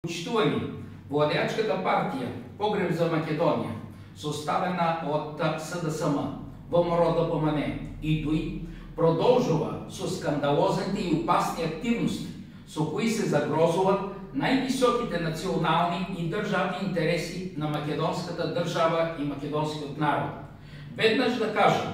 Почитувани, владеачката партия Погреб за Македония, составена от СДСМ, ВМРО ДПМН и ДОИ, продолжува со скандалозните и опасни активности, со кои се загрозуват най-високите национални и държавни интереси на македонската държава и македонскиот народ. Веднъж да кажем,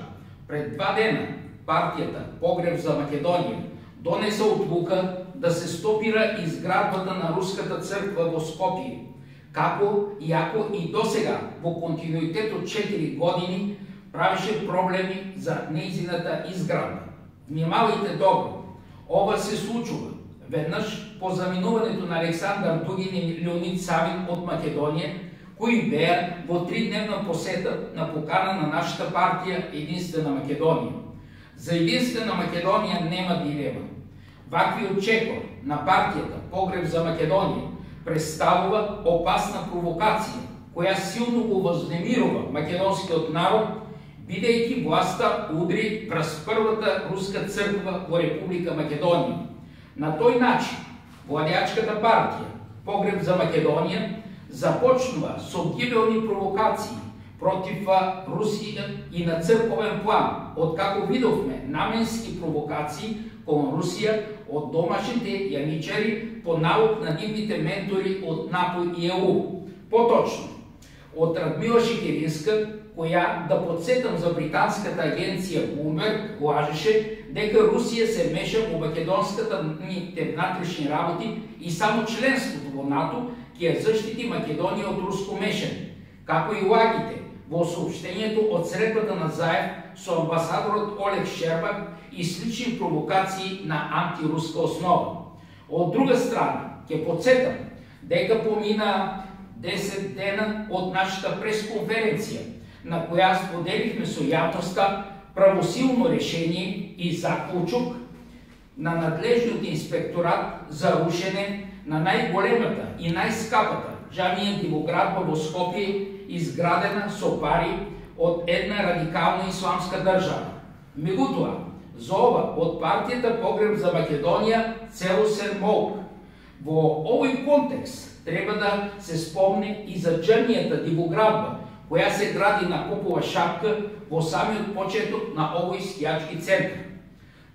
пред 2 дена партията Погреб за Македония донесе отлука да се стопира изградбата на Руската църква во Скопие, како иако и досега во континуитет од 4 години правеше проблеми за нејзината изградба. Внимавајте добро, ова се случува веднъж по заминуването на Александър Дугин и Леонид Савин от Македония, кои беа во 3-дневна посета на покана на нашата партия Единствена Македония. За Единствена Македония нема дилема. Ваквиот чекор на партията Погреб за Македония представува опасна провокација, која силно го вознемирува македонскиот народ, бидејќи власта удри праз првата руска црква во Република Македонија. На тој начин, владеачката партија Погреб за Македонија започнува со гибелни провокации против Русија и на црковен план, откако видовме наменски провокации кон Русија од домашните јаничари по налог на нивните ментори од НАТО и ЕУ. Поточно, од Радмила Шекеринска, која, да подсетам за британската агенција Bloomberg, лажеше дека Русија се меша во македонските внатрешни работи и само членството во НАТО ќе ја заштити Македонија од руско мешање, како и лагите во сообщението од средбата на Заев со амбасадорот Олег Шербак и слични провокации на антируска основа. Од друга страна, ќе подсетам дека помина 10 дена од нашата пресконференција, на која споделихме со јавноста правосилно решение и заклучок на надлежниот инспекторат за рушене на најголемата и најскапата џамија Дивоградба во Скопие, изградена со пари од една радикална исламска држава. Меѓутоа, за ова од партијата Погреб за Македонија целосен молк. Во овој контекст треба да се спомне и за џамијата Дивоградба, која се гради на Попова шапка во самиот почеток на овој скијачки центар.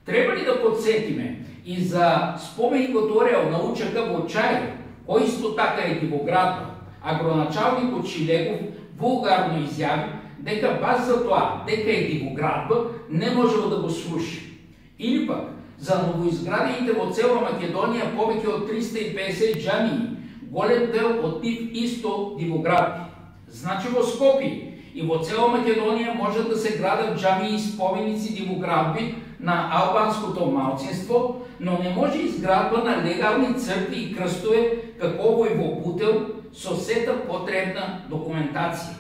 Треба ли да подсетиме и за споменикот ореол на УЧК во Чајле, кој исто така е Дивоградба, агроначалникот Шилегов вулгарно изјави дека баш за тоа дека е Дивоградба не можел да го сруши. Или пак за новоизградените во цела Македонија повеќе од 350 џамии, голем дел од нив исто Дивоградби. Значи во Скопие и во цела Македонија можат да се градат џамии и споменици Дивоградби на албанското малцинство, но не може изградба на легални цркви и крстове како овој во Бутел со сета потребна документација.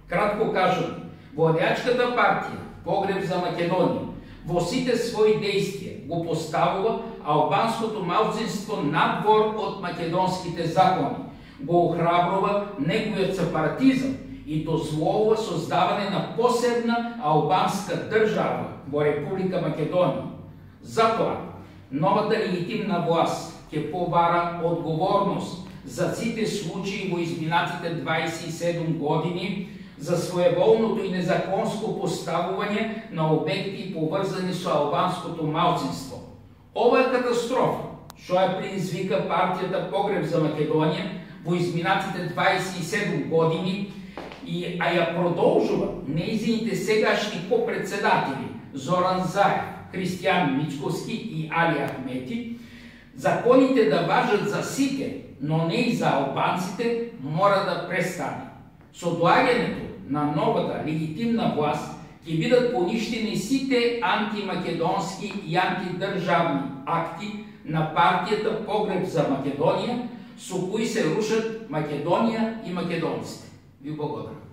Кратко кажам, владеачката партија Погреб за Македонија во сите своји дејствија го поставува албанското малцинство надвор од македонските закони, го охрабрува неговиот сепаратизам и дозволува создаване на посебна албанска држава во Република Македонија. Затоа, новата легитимна власт ќе побара одговорност за сите случаи во изминатите 27 години за своеволното и незаконско поставување на обекти поврзани со албанското малцинство. Ова е катастрофа, што ја предизвика партијата Погреб за Македонија во изминатите 27 години, а ја продолжува нејзините сегашни копредседатели Зоран Заев, Христијан Мичковски и Али Ахмети. Законите да важат за сите, но не и за албанците, мора да престане. Со доаѓањето на новата легитимна власт ќе бидат поништени сите антимакедонски и антидржавни акти на партијата Погреб за Македонија, со кои се рушат Македонија и македонците. Ви благодарам.